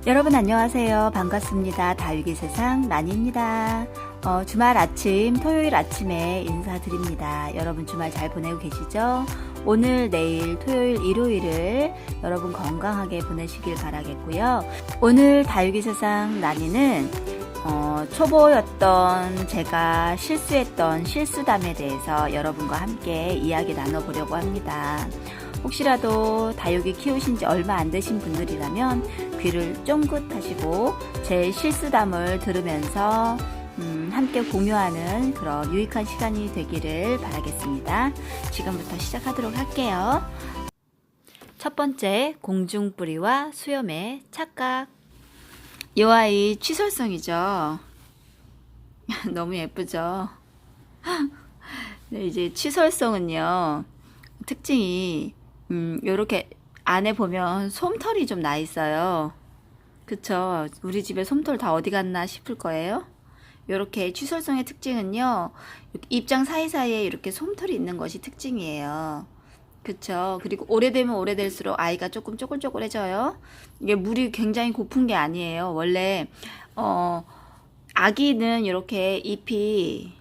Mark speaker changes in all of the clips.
Speaker 1: 여러분 안녕하세요. 반갑습니다. 다육이 세상 나니입니다. 주말 아침, 토요일 아침에 인사드립니다. 여러분 주말 잘 보내고 계시죠? 오늘, 내일, 토요일, 일요일을 여러분 건강하게 보내시길 바라겠고요. 오늘 다육이 세상 나니는 초보였던 제가 실수했던 실수담에 대해서 여러분과 함께 이야기 나눠보려고 합니다. 혹시라도 다육이 키우신 지 얼마 안 되신 분들이라면 귀를 쫑긋 하시고 제 실수담을 들으면서 함께 공유하는 그런 유익한 시간이 되기를 바라겠습니다. 지금부터 시작하도록 할게요. 첫 번째, 공중뿌리와 수염의 착각. 이 아이 취솔성이죠. 너무 예쁘죠? 네, 이제 취솔성은요, 특징이 요렇게 안에 보면 솜털이 좀 나 있어요. 그쵸? 우리 집에 솜털 다 어디 갔나 싶을 거예요. 요렇게 취솔성의 특징은요, 입장 사이사이에 이렇게 솜털이 있는 것이 특징이에요. 그쵸? 그리고 오래되면 오래될수록 아이가 조금 쪼글쪼글해져요. 이게 물이 굉장히 고픈 게 아니에요. 원래 아기는 이렇게 잎이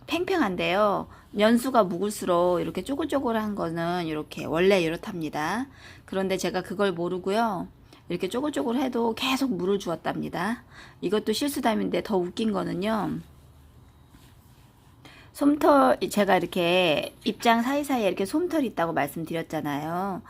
Speaker 1: 팽팽한데요. 연수가 묵을수록 이렇게 쪼글쪼글한 거는 이렇게 원래 이렇답니다. 그런데 제가 그걸 모르고요. 이렇게 쪼글쪼글해도 계속 물을 주었답니다. 이것도 실수담인데 더 웃긴 거는요. 솜털, 제가 이렇게 입장 사이사이에 이렇게 솜털이 있다고 말씀드렸잖아요.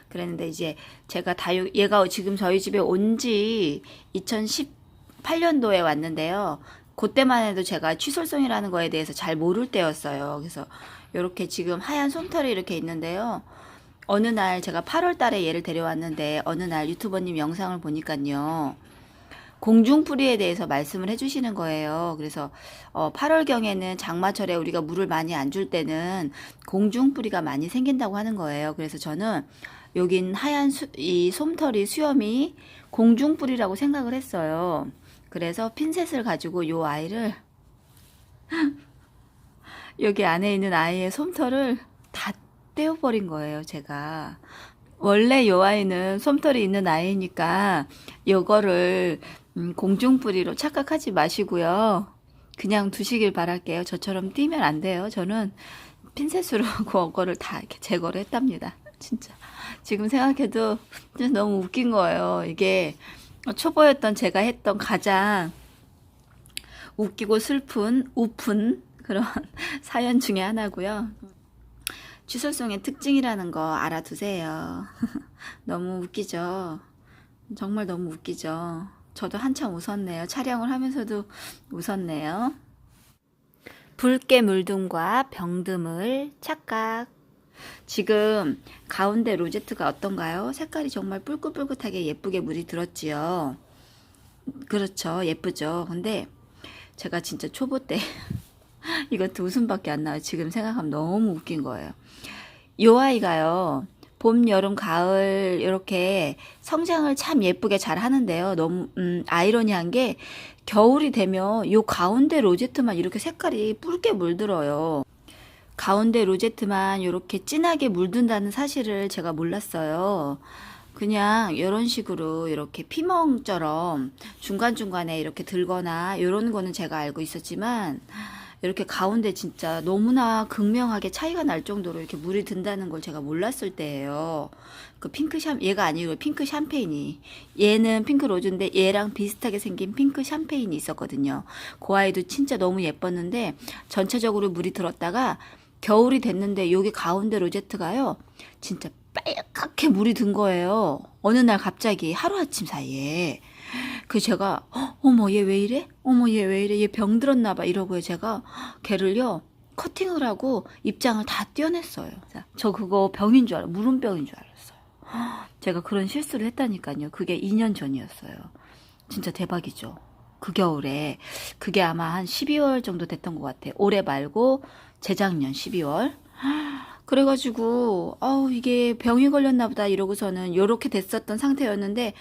Speaker 1: 그랬는데 이제 제가 얘가 지금 저희 집에 온 지 2018년도에 왔는데요. 그때만 해도 제가 취솔성이라는 거에 대해서 잘 모를 때였어요. 그래서 이렇게 지금 하얀 솜털이 이렇게 있는데요. 어느 날 제가 8월 달에 얘를 데려왔는데 어느 날 유튜버님 영상을 보니까요. 공중뿌리에 대해서 말씀을 해주시는 거예요. 그래서 8월경에는 장마철에 우리가 물을 많이 안 줄 때는 공중뿌리가 많이 생긴다고 하는 거예요. 그래서 저는 여긴 하얀 이 솜털이 수염이 공중뿌리라고 생각을 했어요. 그래서 핀셋을 가지고 요 아이를 여기 안에 있는 아이의 솜털을 다 떼어버린 거예요, 제가. 원래 요 아이는 솜털이 있는 아이니까 요거를 공중뿌리로 착각하지 마시고요. 그냥 두시길 바랄게요. 저처럼 띄면 안 돼요. 저는 핀셋으로 그거를 다 이렇게 제거를 했답니다. 진짜. 지금 생각해도 너무 웃긴 거예요. 이게 초보였던 제가 했던 가장 웃기고 슬픈, 우픈 그런 사연 중에 하나고요. 취솔성의 특징이라는 거 알아두세요. 너무 웃기죠? 정말 너무 웃기죠? 저도 한참 웃었네요. 촬영을 하면서도 웃었네요. 붉게 물듬과 병듬을 착각. 지금 가운데 로제트가 어떤가요? 색깔이 정말 뿔긋뿔긋하게 예쁘게 물이 들었지요. 그렇죠. 예쁘죠. 근데 제가 진짜 초보 때 이것도 웃음밖에 안 나와요. 지금 생각하면 너무 웃긴 거예요. 요 아이가요. 봄, 여름, 가을 이렇게 성장을 참 예쁘게 잘 하는데요. 너무 아이러니한 게 겨울이 되면 요 가운데 로제트만 이렇게 색깔이 붉게 물들어요. 가운데 로제트만 이렇게 진하게 물든다는 사실을 제가 몰랐어요. 그냥 이런 식으로 이렇게 피멍처럼 중간중간에 이렇게 들거나 이런 거는 제가 알고 있었지만 이렇게 가운데 진짜 너무나 극명하게 차이가 날 정도로 이렇게 물이 든다는 걸 제가 몰랐을 때예요. 그 얘가 아니고 핑크 샴페인이, 얘는 핑크 로즈인데 얘랑 비슷하게 생긴 핑크 샴페인이 있었거든요. 그 아이도 진짜 너무 예뻤는데 전체적으로 물이 들었다가 겨울이 됐는데 여기 가운데 로제트가요, 진짜 빨갛게 물이 든 거예요. 어느 날 갑자기 하루아침 사이에. 그 제가 어머 얘 왜 이래? 어머 얘 왜 이래? 얘 병 들었나 봐 이러고요. 제가 걔를요 커팅을 하고 입장을 다 떼어냈어요. 저 그거 병인 줄 알았어요. 물음병인 줄 알았어요. 제가 그런 실수를 했다니까요. 그게 2년 전이었어요. 진짜 대박이죠. 그 겨울에 그게 아마 한 12월 정도 됐던 것 같아요. 올해 말고 재작년 12월. 그래가지고 이게 병이 걸렸나 보다 이러고서는 요렇게 됐었던 상태였는데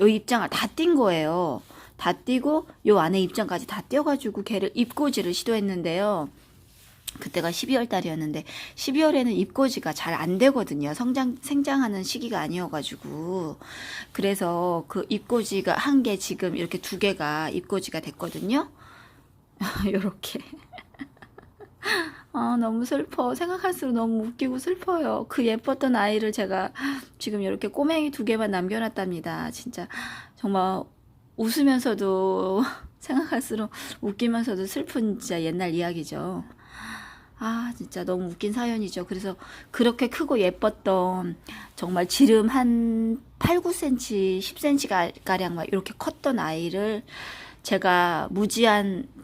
Speaker 1: 요 입장을 다 띈 거예요. 다 띄고 요 안에 입장까지 다 띄어가지고 걔를 입고지를 시도했는데요. 그때가 12월 달이었는데 12월에는 입꼬지가 잘 안 되거든요. 생장하는 시기가 아니어가지고. 그래서 그 입꼬지가 한 개 지금 이렇게 두 개가 입꼬지가 됐거든요. 요렇게. 아, 너무 슬퍼. 생각할수록 너무 웃기고 슬퍼요. 그 예뻤던 아이를 제가 지금 이렇게 꼬맹이 두 개만 남겨놨답니다. 진짜 정말 웃으면서도 생각할수록 웃기면서도 슬픈 진짜 옛날 이야기죠. 아, 진짜 너무 웃긴 사연이죠. 그래서 그렇게 크고 예뻤던 정말 지름 한 8, 9cm, 10cm 가량 막 이렇게 컸던 아이를 제가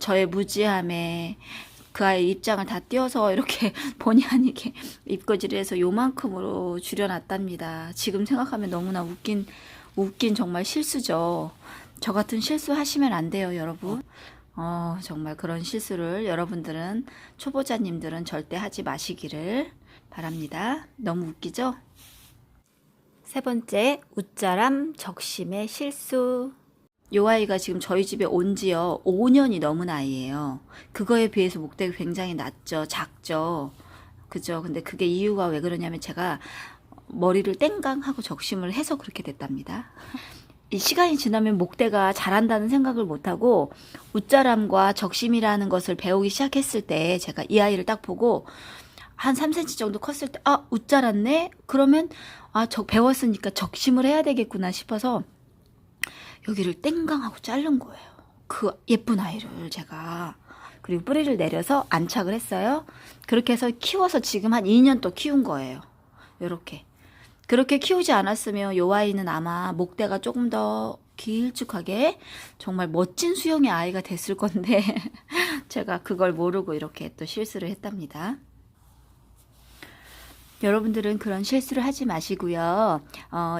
Speaker 1: 저의 무지함에 그 아이 입장을 다 띄워서 이렇게 본의 아니게 입꼬지를 해서 요만큼으로 줄여놨답니다. 지금 생각하면 너무나 웃긴 정말 실수죠. 저 같은 실수 하시면 안 돼요, 여러분. 정말 그런 실수를 여러분들은, 초보자님들은 절대 하지 마시기를 바랍니다. 너무 웃기죠? 세 번째, 웃자람 적심의 실수. 요 아이가 지금 저희 집에 온 지요 5년이 넘은 아이예요. 그거에 비해서 목대가 굉장히 낮죠. 작죠. 그죠? 근데 그게 이유가 왜 그러냐면 제가 머리를 땡강하고 적심을 해서 그렇게 됐답니다. 이 시간이 지나면 목대가 자란다는 생각을 못하고 웃자람과 적심이라는 것을 배우기 시작했을 때 제가 이 아이를 딱 보고 한 3cm 정도 컸을 때 웃자랐네? 그러면 배웠으니까 적심을 해야 되겠구나 싶어서 여기를 땡강하고 자른 거예요. 그 예쁜 아이를 제가. 그리고 뿌리를 내려서 안착을 했어요. 그렇게 해서 키워서 지금 한 2년 또 키운 거예요. 요렇게. 그렇게 키우지 않았으면 요 아이는 아마 목대가 조금 더 길쭉하게 정말 멋진 수영의 아이가 됐을 건데 제가 그걸 모르고 이렇게 또 실수를 했답니다. 여러분들은 그런 실수를 하지 마시고요.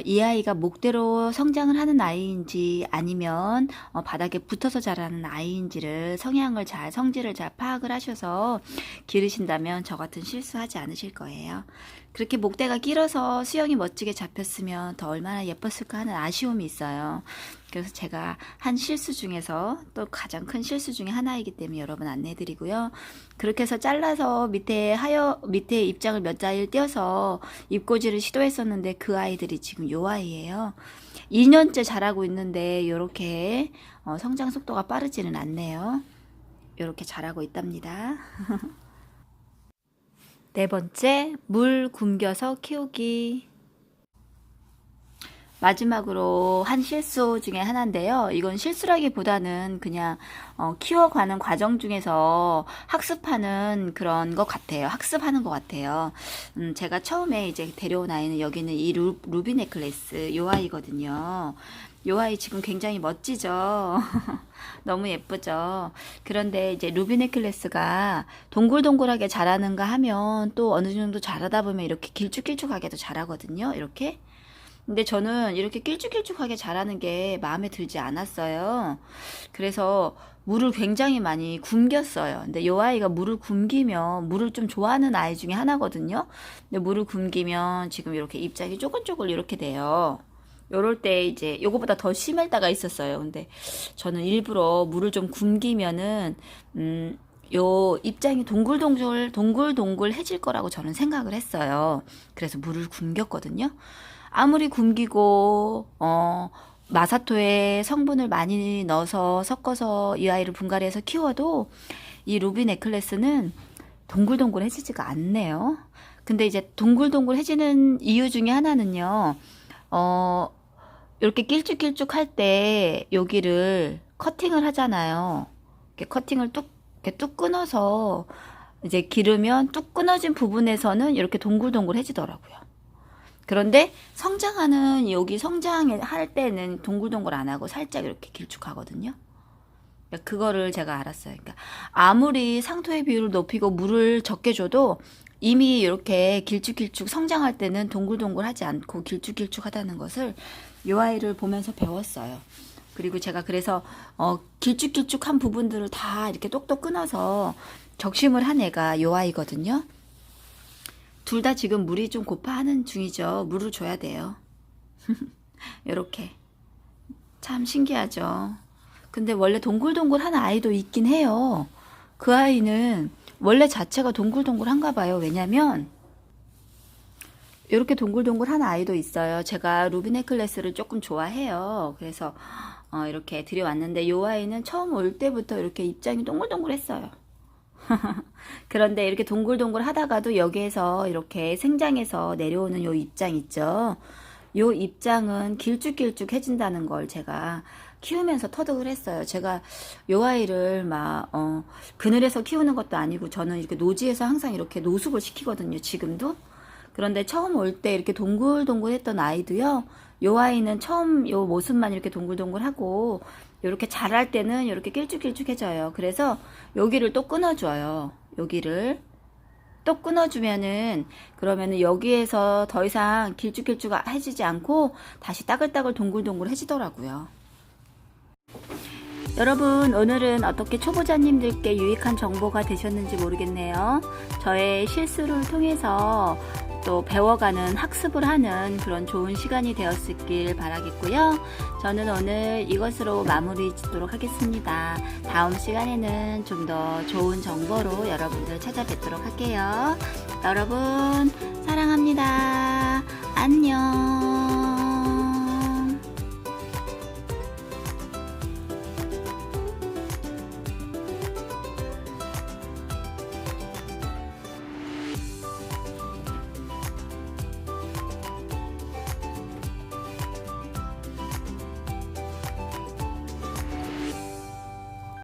Speaker 1: 이 아이가 목대로 성장을 하는 아이인지 아니면 바닥에 붙어서 자라는 아이인지를 성질을 잘 파악을 하셔서 기르신다면 저 같은 실수하지 않으실 거예요. 그렇게 목대가 길어서 수영이 멋지게 잡혔으면 더 얼마나 예뻤을까 하는 아쉬움이 있어요. 그래서 제가 한 실수 중에서 또 가장 큰 실수 중에 하나이기 때문에 여러분 안내해드리고요. 그렇게 해서 잘라서 밑에 입장을 몇 자일 떼어서 입꼬지를 시도했었는데 그 아이들이 지금 요 아이예요. 2년째 자라고 있는데 이렇게 성장 속도가 빠르지는 않네요. 이렇게 자라고 있답니다. 네 번째, 물 굶겨서 키우기. 마지막으로 한 실수 중에 하나인데요. 이건 실수라기보다는 그냥 키워가는 과정 중에서 학습하는 그런 것 같아요. 학습하는 것 같아요. 제가 처음에 이제 데려온 아이는 여기는 이 루비 넥클래스 요 아이거든요. 요 아이 지금 굉장히 멋지죠. 너무 예쁘죠. 그런데 이제 루비 넥클래스가 동글동글하게 자라는가 하면 또 어느 정도 자라다 보면 이렇게 길쭉길쭉하게도 자라거든요. 이렇게. 근데 저는 이렇게 길쭉길쭉하게 자라는 게 마음에 들지 않았어요. 그래서 물을 굉장히 많이 굶겼어요. 근데 이 아이가 물을 굶기면 물을 좀 좋아하는 아이 중에 하나거든요. 근데 물을 굶기면 지금 이렇게 입장이 쪼글쪼글 이렇게 돼요. 요럴 때 이제 요거보다 더 심할 때가 있었어요. 근데 저는 일부러 물을 좀 굶기면은 요 입장이 동글동글해질 거라고 저는 생각을 했어요. 그래서 물을 굶겼거든요. 아무리 굶기고 마사토에 성분을 많이 넣어서 섞어서 이 아이를 분갈이해서 키워도 이 루비 넥클래스는 동글동글해지지가 않네요. 근데 이제 동글동글해지는 이유 중에 하나는요. 이렇게 길쭉길쭉 할 때 여기를 커팅을 하잖아요. 이렇게 커팅을 이렇게 뚝 끊어서 이제 기르면 뚝 끊어진 부분에서는 이렇게 동글동글해지더라고요. 그런데 여기 성장할 때는 동글동글 안 하고 살짝 이렇게 길쭉하거든요. 그거를 제가 알았어요. 그러니까 아무리 상토의 비율을 높이고 물을 적게 줘도 이미 이렇게 길쭉길쭉 성장할 때는 동글동글하지 않고 길쭉길쭉하다는 것을 이 아이를 보면서 배웠어요. 그리고 제가 그래서 길쭉길쭉한 부분들을 다 이렇게 똑똑 끊어서 적심을 한 애가 이 아이거든요. 둘 다 지금 물이 좀 고파하는 중이죠. 물을 줘야 돼요. 이렇게. 참 신기하죠. 근데 원래 동글동글한 아이도 있긴 해요. 그 아이는 원래 자체가 동글동글한가 봐요. 왜냐면 이렇게 동글동글한 아이도 있어요. 제가 루비 넥클래스를 조금 좋아해요. 그래서 이렇게 들여왔는데 이 아이는 처음 올 때부터 이렇게 입장이 동글동글했어요. 그런데 이렇게 동글동글 하다가도 여기에서 이렇게 생장에서 내려오는 요 입장 있죠. 요 입장은 길쭉길쭉해진다는 걸 제가 키우면서 터득을 했어요. 제가 요 아이를 막 그늘에서 키우는 것도 아니고 저는 이렇게 노지에서 항상 이렇게 노숙을 시키거든요. 지금도. 그런데 처음 올 때 이렇게 동글동글했던 아이도요. 요 아이는 처음 요 모습만 이렇게 동글동글하고 이렇게 자랄 때는 이렇게 길쭉길쭉해져요. 그래서 여기를 또 끊어줘요. 여기를 또 끊어주면은 그러면은 여기에서 더 이상 길쭉길쭉해지지 않고 다시 따글따글 동글동글해지더라고요. 여러분, 오늘은 어떻게 초보자님들께 유익한 정보가 되셨는지 모르겠네요. 저의 실수를 통해서 또 배워가는 학습을 하는 그런 좋은 시간이 되었길 바라겠고요. 저는 오늘 이것으로 마무리 짓도록 하겠습니다. 다음 시간에는 좀 더 좋은 정보로 여러분들 찾아뵙도록 할게요. 여러분, 사랑합니다. 안녕.